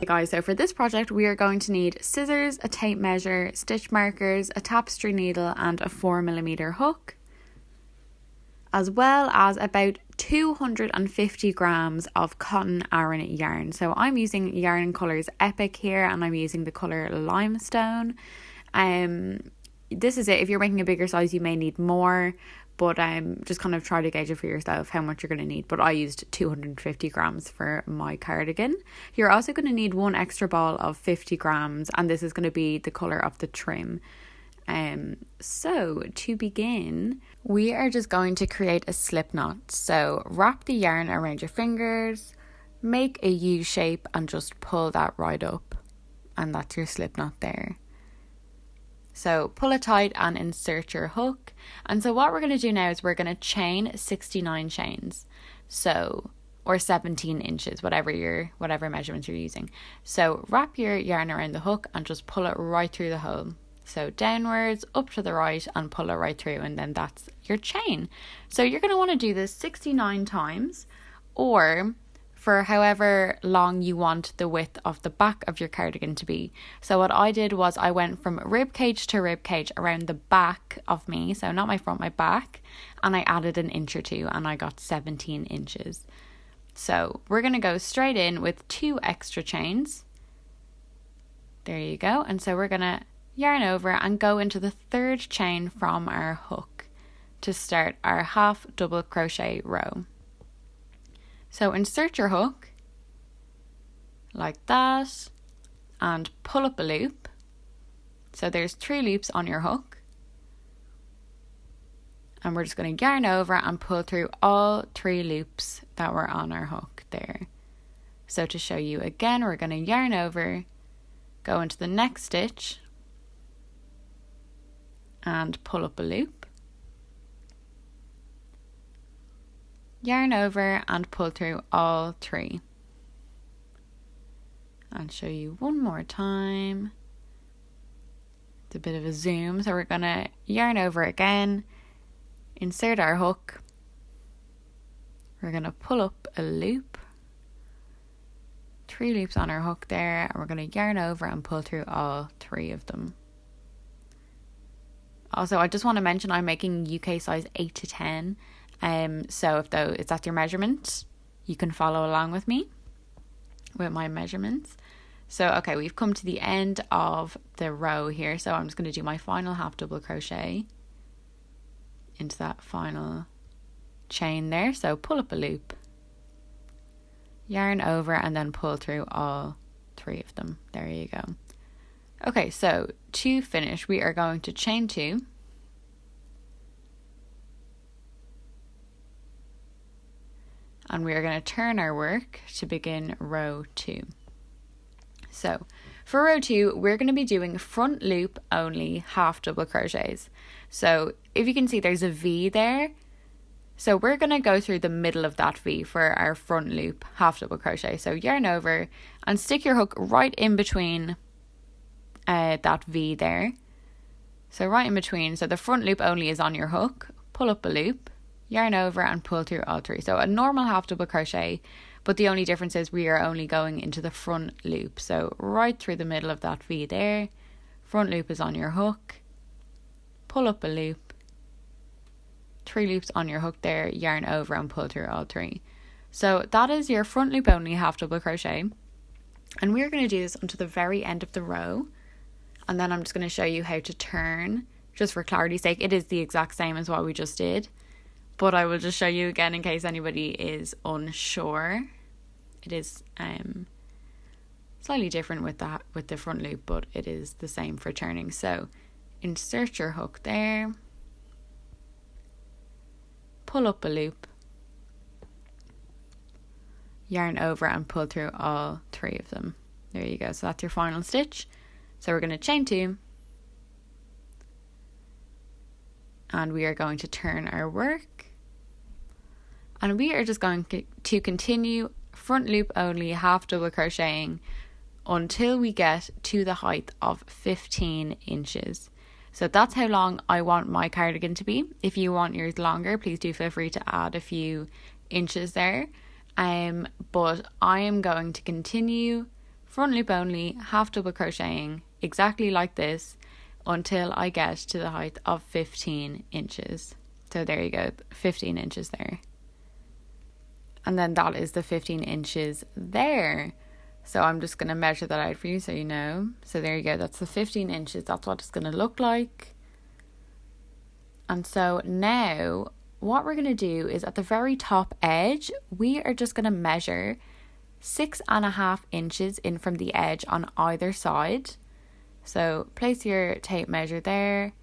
Guys, so for this project we are going to need scissors, a tape measure, stitch markers, a tapestry needle and a 4mm hook, as well as about 250 grams of cotton Aran yarn. So I'm using Yarn and Colours Epic here, and I'm using the colour Limestone. This is it. If you're making a bigger size you may need more, but just kind of try to gauge it for yourself how much you're going to need. But I used 250 grams for my cardigan. You're also going to need one extra ball of 50 grams, and this is going to be the colour of the trim. So to begin, we are just going to create a slip knot. So wrap the yarn around your fingers, make a U shape and just pull that right up, and that's your slip knot there. So pull it tight and insert your hook. And so what we're going to do now is we're going to chain 69 chains. So, or 17 inches, whatever measurements you're using. So wrap your yarn around the hook and just pull it right through the hole. So downwards, up to the right, and pull it right through, and then that's your chain. So you're going to want to do this 69 times, or for however long you want the width of the back of your cardigan to be. So what I did was I went from rib cage to rib cage around the back of me, so not my front, my back, and I added an inch or two, and I got 17 inches. So we're going to go straight in with 2 extra chains. There you go. And so we're going to yarn over and go into the 3rd chain from our hook to start our half double crochet row. So insert your hook like that and pull up a loop. So there's 3 loops on your hook, and we're just going to yarn over and pull through all 3 loops that were on our hook there. So to show you again, we're going to yarn over, go into the next stitch and pull up a loop. Yarn over and pull through all 3. I'll show you one more time. It's a bit of a zoom. So we're going to yarn over again, insert our hook. We're going to pull up a loop. 3 loops on our hook there, and we're going to yarn over and pull through all 3 of them. Also, I just want to mention I'm making UK size 8 to 10. So if that's your measurement, you can follow along with me with my measurements. So okay, we've come to the end of the row here, so I'm just going to do my final half double crochet into that final chain there. So pull up a loop, yarn over, and then pull through all 3 of them. There you go. Okay, so to finish we are going to chain 2, and we are going to turn our work to begin row 2. So for row 2, we're going to be doing front loop only half double crochets. So if you can see, there's a V there. So we're going to go through the middle of that V for our front loop half double crochet. So yarn over and stick your hook right in between that V there. So right in between. So the front loop only is on your hook. Pull up a loop, yarn over and pull through all 3. So a normal half double crochet, but the only difference is we are only going into the front loop. So right through the middle of that V there, front loop is on your hook, pull up a loop, 3 loops on your hook there, yarn over and pull through all 3. So that is your front loop only half double crochet, and we're going to do this until the very end of the row, and then I'm just going to show you how to turn. Just for clarity's sake, it is the exact same as what we just did, but I will just show you again in case anybody is unsure. It is slightly different with the front loop, but it is the same for turning. So insert your hook there, pull up a loop, yarn over and pull through all 3 of them. There you go. So that's your final stitch. So we're going to chain 2, and we are going to turn our work, and we are just going to continue front loop only half double crocheting until we get to the height of 15 inches. So that's how long I want my cardigan to be. If you want yours longer, please do feel free to add a few inches there. But I am going to continue front loop only, half double crocheting, exactly like this, until I get to the height of 15 inches. So there you go, 15 inches there. And then that is the 15 inches there. So I'm just going to measure that out for you so you know. So there you go, that's the 15 inches, that's what it's going to look like. And so now what we're going to do is at the very top edge, we are just going to measure 6.5 inches in from the edge on either side. So place your tape measure there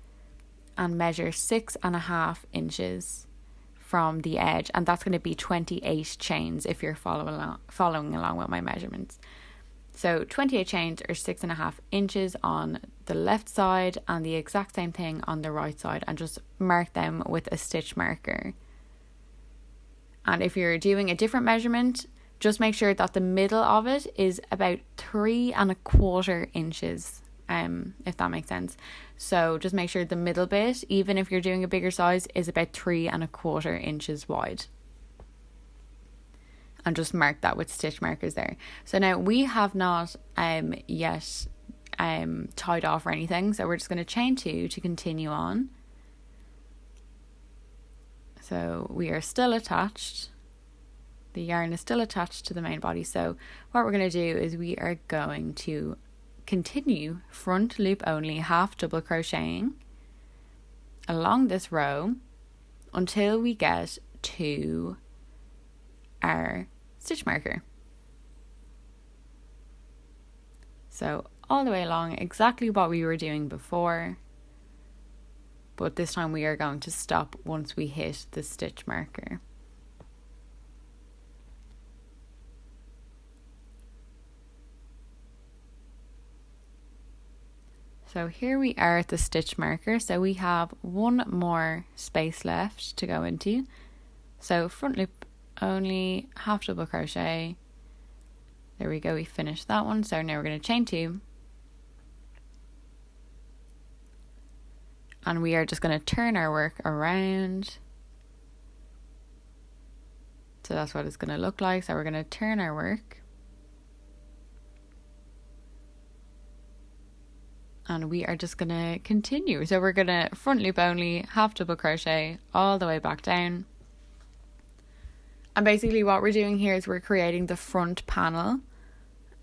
and measure 6.5 inches from the edge, and that's going to be 28 chains if you're following along with my measurements. So 28 chains or 6.5 inches on the left side, and the exact same thing on the right side, and just mark them with a stitch marker. And if you're doing a different measurement, just make sure that the middle of it is about 3.25 inches, if that makes sense. So just make sure the middle bit, even if you're doing a bigger size, is about 3.25 inches wide. And just mark that with stitch markers there. So now we have not yet tied off or anything, so we're just going to chain 2 to continue on. So we are still attached. The yarn is still attached to the main body. So what we're going to do is we are going to continue front loop only, half double crocheting along this row until we get to our stitch marker. So all the way along, exactly what we were doing before, but this time we are going to stop once we hit the stitch marker. So here we are at the stitch marker, so we have one more space left to go into. So front loop only, half double crochet. There we go, we finished that one. So now we're going to chain 2. And we are just going to turn our work around. So that's what it's going to look like. So we're going to turn our work. And we are just going to continue. So we're going to front loop only, half double crochet all the way back down. And basically what we're doing here is we're creating the front panel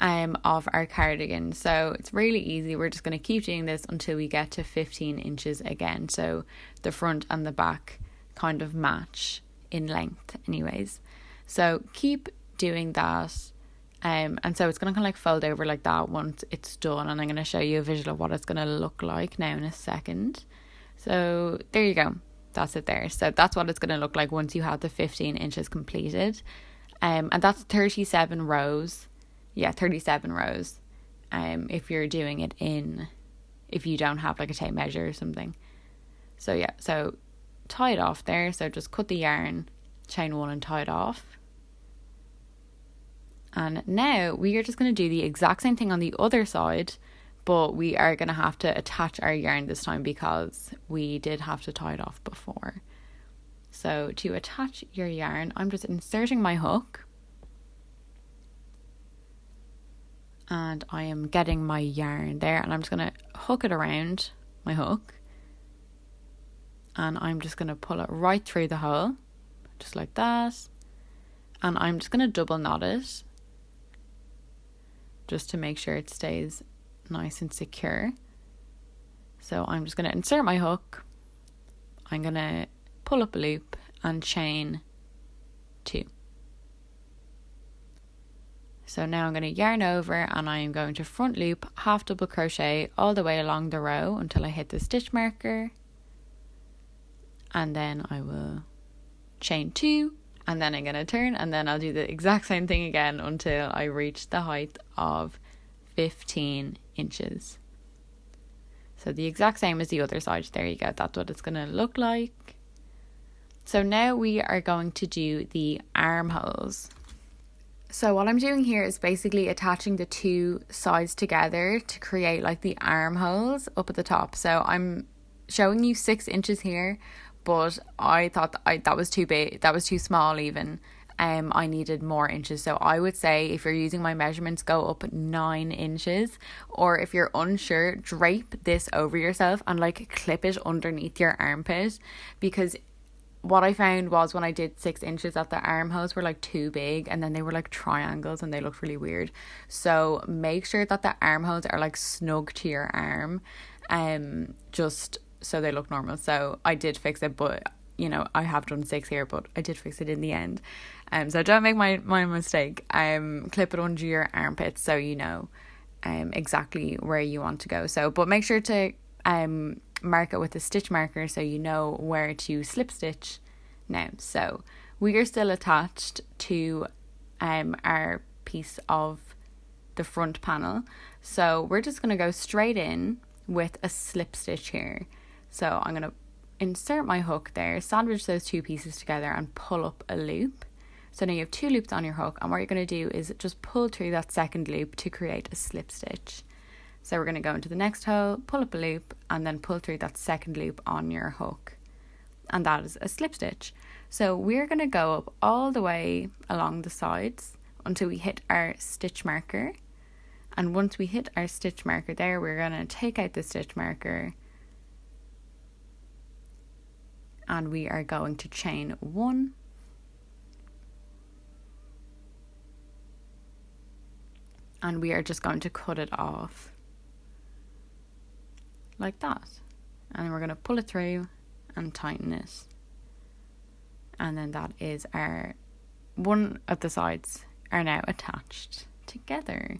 of our cardigan. So it's really easy. We're just going to keep doing this until we get to 15 inches again. So the front and the back kind of match in length anyways. So keep doing that. And so it's going to kind of like fold over like that once it's done, and I'm going to show you a visual of what it's going to look like now in a second. So there you go, that's it there. So that's what it's going to look like once you have the 15 inches completed, and that's 37 rows. Yeah, 37 rows if you're doing it if you don't have like a tape measure or something. So yeah, so tie it off there. So just cut the yarn, chain 1 and tie it off. And now we are just going to do the exact same thing on the other side, but we are going to have to attach our yarn this time because we did have to tie it off before. So to attach your yarn, I'm just inserting my hook. And I am getting my yarn there, and I'm just going to hook it around my hook. And I'm just going to pull it right through the hole, just like that. And I'm just going to double knot it, just to make sure it stays nice and secure. So I'm just going to insert my hook. I'm going to pull up a loop and chain 2. So now I'm going to yarn over, and I am going to front loop, half double crochet all the way along the row until I hit the stitch marker. And then I will chain 2. And then I'm going to turn, and then I'll do the exact same thing again until I reach the height of 15 inches. So the exact same as the other side. There you go. That's what it's going to look like. So now we are going to do the armholes. So what I'm doing here is basically attaching the two sides together to create like the armholes up at the top. So I'm showing you 6 inches here, but I thought that was too big, that was too small even. I needed more inches. So I would say if you're using my measurements, go up 9 inches, or if you're unsure, drape this over yourself and like clip it underneath your armpit, because what I found was when I did 6 inches that the armholes were like too big, and then they were like triangles and they looked really weird. So make sure that the armholes are like snug to your arm, just so they look normal. So I did fix it, but you know, I have done 6 here, but I did fix it in the end. So don't make my mistake. Clip it under your armpit so you know exactly where you want to go. So, but make sure to mark it with a stitch marker so you know where to slip stitch now. So we are still attached to our piece of the front panel, so we're just going to go straight in with a slip stitch here. So I'm going to insert my hook there, sandwich those 2 pieces together and pull up a loop. So now you have 2 loops on your hook, and what you're going to do is just pull through that second loop to create a slip stitch. So we're going to go into the next hole, pull up a loop, and then pull through that second loop on your hook. And that is a slip stitch. So we're going to go up all the way along the sides until we hit our stitch marker. And once we hit our stitch marker there, we're going to take out the stitch marker. And we are going to chain 1. And we are just going to cut it off. Like that. And we're going to pull it through and tighten it. And then that is our, one of the sides are now attached together.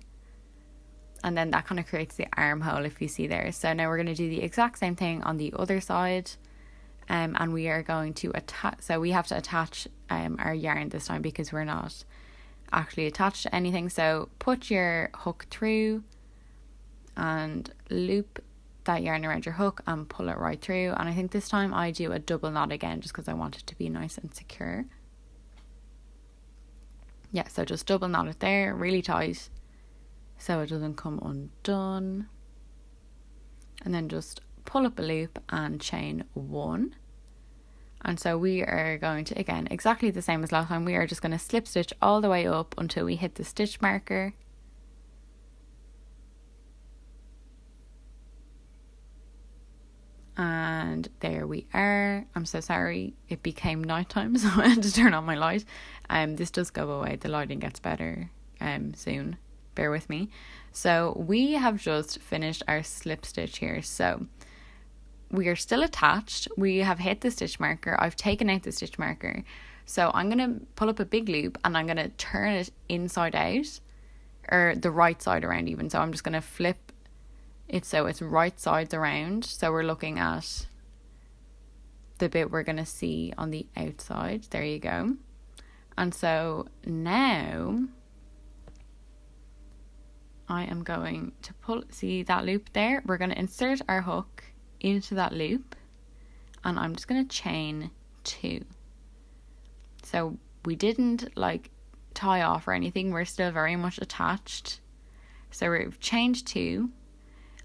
And then that kind of creates the armhole, if you see there. So now we're going to do the exact same thing on the other side. And we are going to attach, so we have to attach our yarn this time because we're not actually attached to anything. So put your hook through and loop that yarn around your hook and pull it right through. And I think this time I do a double knot again just because I want it to be nice and secure. Yeah, so just double knot it there really tight so it doesn't come undone. And then just pull up a loop and chain 1. And so we are going to, again, exactly the same as last time, we are just going to slip stitch all the way up until we hit the stitch marker. And there we are. I'm so sorry, it became nighttime, so I had to turn on my light. This does go away, the lighting gets better soon, bear with me. So we have just finished our slip stitch here. So we are still attached, we have hit the stitch marker, I've taken out the stitch marker. So I'm going to pull up a big loop and I'm going to turn it inside out, or the right side around even. So I'm just going to flip it so it's right sides around. So we're looking at the bit we're going to see on the outside. There you go. And so now I am going to pull, see that loop there? We're going to insert our hook into that loop and I'm just going to chain 2. So we didn't like tie off or anything, we're still very much attached. So we've chained 2.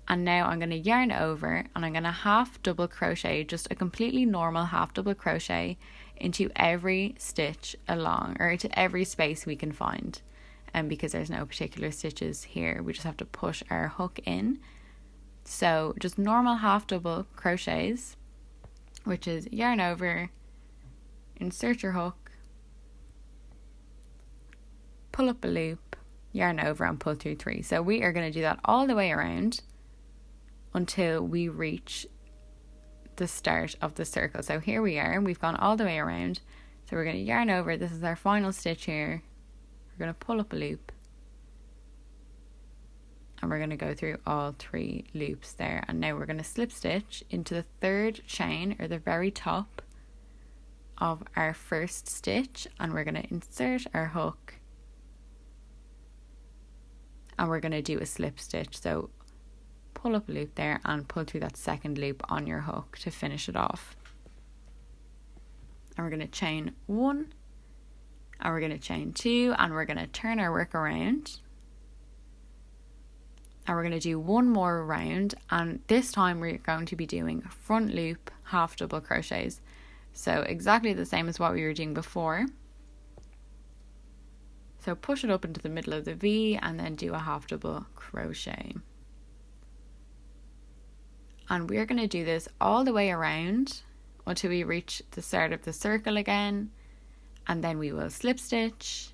And now I'm going to yarn over and I'm going to half double crochet, just a completely normal half double crochet into every stitch along, or into every space we can find. And because there's no particular stitches here, we just have to push our hook in. So just normal half double crochets, which is yarn over, insert your hook, pull up a loop, yarn over and pull through 3. So we are going to do that all the way around until we reach the start of the circle. So here we are, we've gone all the way around. So we're going to yarn over, this is our final stitch here. We're going to pull up a loop and we're going to go through all 3 loops there. And now we're going to slip stitch into the 3rd chain, or the very top of our first stitch, and we're going to insert our hook and we're going to do a slip stitch. So pull up a loop there and pull through that second loop on your hook to finish it off. And we're going to chain 1 and we're going to chain 2 and we're going to turn our work around and we're going to do 1 more round, and this time we're going to be doing front loop half double crochets. So exactly the same as what we were doing before. So push it up into the middle of the V and then do a half double crochet. And we're going to do this all the way around until we reach the start of the circle again, and then we will slip stitch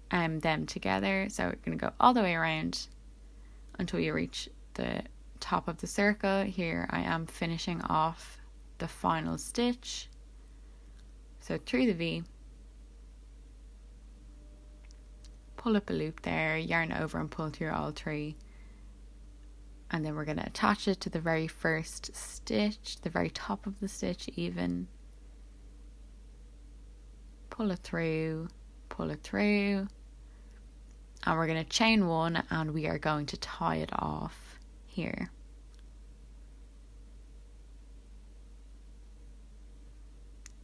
them together. So we're going to go all the way around until you reach the top of the circle. Here I am finishing off the final stitch. So through the V, pull up a loop there, yarn over and pull through all three. And then we're going to attach it to the very first stitch, the very top of the stitch even. Pull it through, and we're going to chain one, and we are going to tie it off here.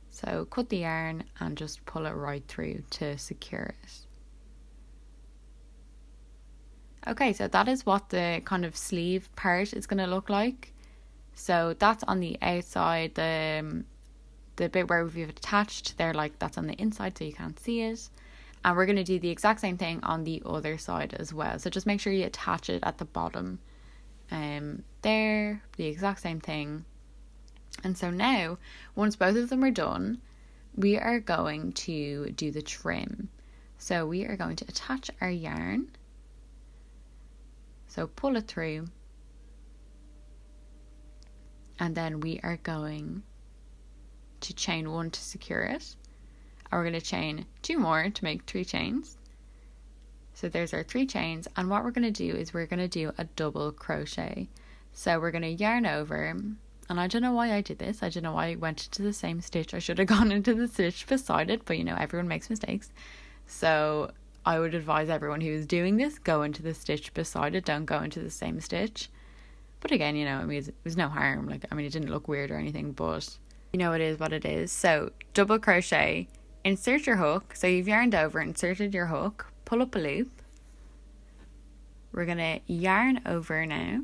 So cut the yarn and just pull it right through to secure it. Okay, so that is what the kind of sleeve part is going to look like. So that's on the outside, the bit where we've attached, that's on the inside so you can't see it. And we're going to do the exact same thing on the other side as well. So just make sure you attach it at the bottom. There, the exact same thing. And so now, once both of them are done, we are going to do the trim. So we are going to attach our yarn. So pull it through, and then we are going to chain one to secure it, and we're going to chain two more to make 3 chains. So there's our 3 chains, and what we're going to do is we're going to do a double crochet. So we're going to yarn over, and I don't know why I did this, I don't know why I went into the same stitch. I should have gone into the stitch beside it, but everyone makes mistakes. So I would advise everyone who is doing this, go into the stitch beside it, don't go into the same stitch. But again, it was no harm. It didn't look weird or anything, but it is what it is. So double crochet, insert your hook. So you've yarned over, inserted your hook, pull up a loop. We're going to yarn over now,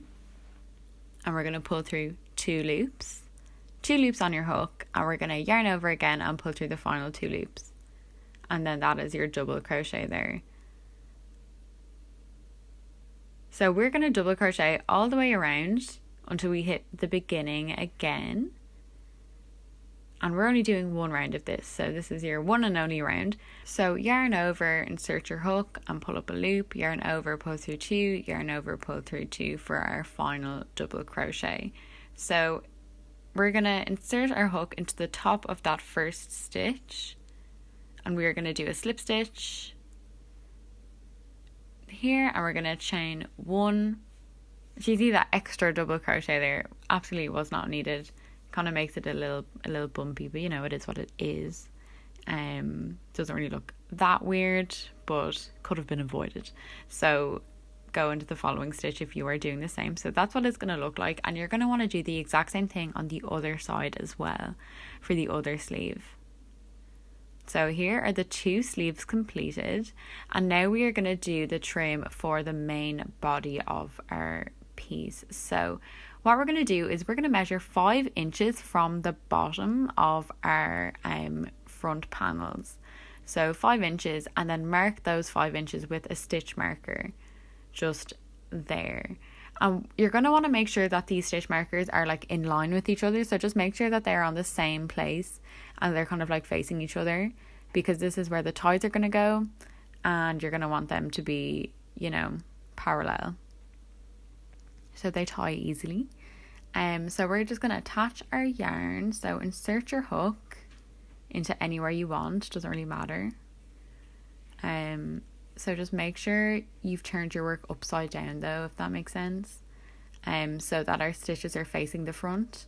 and we're going to pull through 2 loops. 2 loops on your hook, and we're going to yarn over again and pull through the final 2 loops. And then that is your double crochet there. So we're going to double crochet all the way around until we hit the beginning again. And we're only doing 1 round of this. So this is your one and only round. So yarn over, insert your hook and pull up a loop. Yarn over, pull through 2, yarn over, pull through 2 for our final double crochet. So we're going to insert our hook into the top of that first stitch. And we are going to do a slip stitch here, and we're going to chain 1. So you see that extra double crochet there absolutely was not needed. Kind of makes it a little bumpy, but it is what it is. Doesn't really look that weird, but could have been avoided. So go into the following stitch if you are doing the same. So that's what it's going to look like, and you're going to want to do the exact same thing on the other side as well for the other sleeve. So here are the 2 sleeves completed, and now we are going to do the trim for the main body of our piece. So what we're going to do is we're going to measure 5 inches from the bottom of our front panels. So 5 inches, and then mark those 5 inches with a stitch marker just there. And you're going to want to make sure that these stitch markers are in line with each other. So just make sure that they're on the same place and they're kind of facing each other, because this is where the ties are going to go, and you're going to want them to be, parallel, so they tie easily. So we're just going to attach our yarn. So insert your hook into anywhere you want, doesn't really matter. So just make sure you've turned your work upside down though, if that makes sense, so that our stitches are facing the front.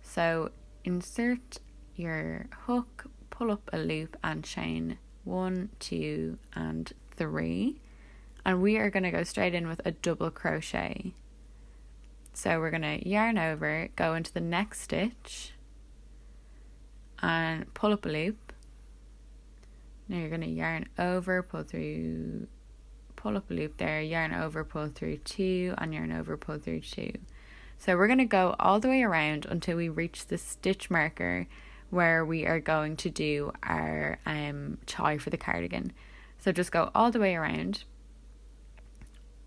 So insert your hook, pull up a loop and chain 1, 2 and 3, and we are going to go straight in with a double crochet. So we're going to yarn over, go into the next stitch and pull up a loop. Now you're going to yarn over, pull through, pull up a loop there, yarn over, pull through 2 and yarn over, pull through 2. So we're going to go all the way around until we reach the stitch marker where we are going to do our tie for the cardigan. So just go all the way around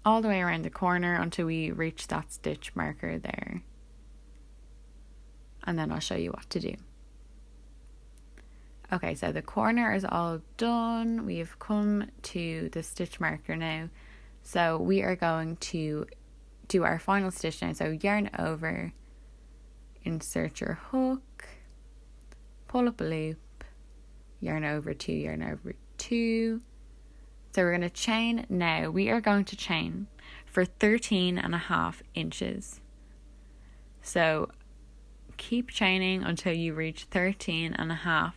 the corner until we reach that stitch marker there. And then I'll show you what to do. Okay, so the corner is all done. We've come to the stitch marker now. So we are going to do our final stitch now. So yarn over, insert your hook, pull up a loop, yarn over 2, yarn over 2. So we're going to chain now. We are going to chain for 13.5 inches. So keep chaining until you reach 13.5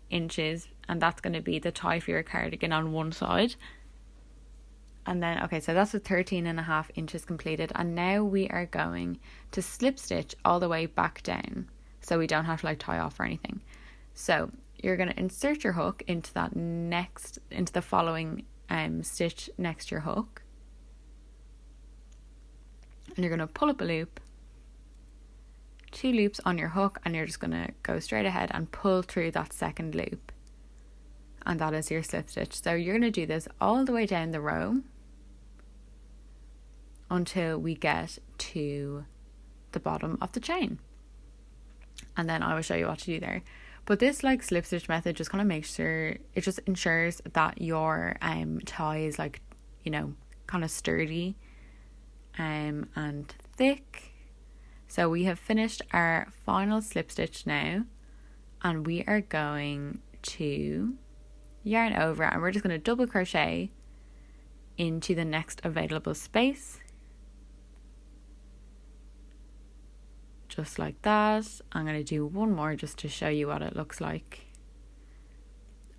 inches, and that's going to be the tie for your cardigan on one side. And then, okay, so that's the 13.5 inches completed. And now we are going to slip stitch all the way back down, so we don't have to like tie off or anything. So you're going to insert your hook into the following stitch next to your hook, and you're going to pull up a loop, 2 loops on your hook, and you're just going to go straight ahead and pull through that second loop, and that is your slip stitch. So you're going to do this all the way down the row until we get to the bottom of the chain, and then I will show you what to do there. But this like slip stitch method just kind of makes sure, it just ensures that your tie is like, you know, kind of sturdy and thick. So we have finished our final slip stitch now, and we are going to yarn over, and we're just going to double crochet into the next available space, just like that. I'm going to do one more just to show you what it looks like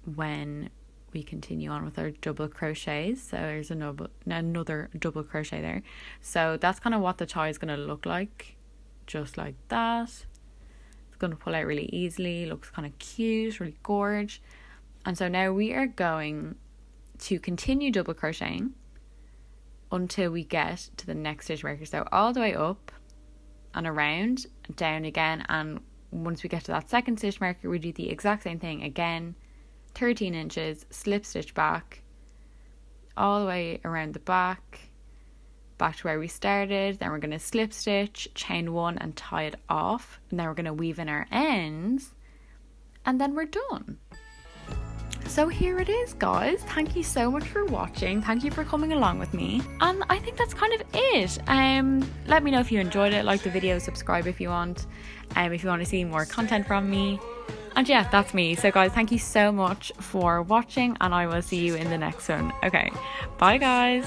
when we continue on with our double crochets. So there's another double crochet there. So that's kind of what the tie is going to look like, just like that. It's going to pull out really easily, looks kind of cute, really gorgeous. And so now we are going to continue double crocheting until we get to the next stitch marker. So all the way up and around, down again, and once we get to that second stitch marker, we do the exact same thing again, 13 inches, slip stitch back, all the way around the back to where we started. Then we're going to slip stitch, chain 1 and tie it off, and then we're going to weave in our ends, and then we're done. So here it is, guys. Thank you so much for watching. Thank you for coming along with me. And I think that's kind of it. Let me know if you enjoyed it. Like the video, subscribe if you want. If you want to see more content from me. And yeah, that's me. So guys, thank you so much for watching, and I will see you in the next one. Okay, bye guys.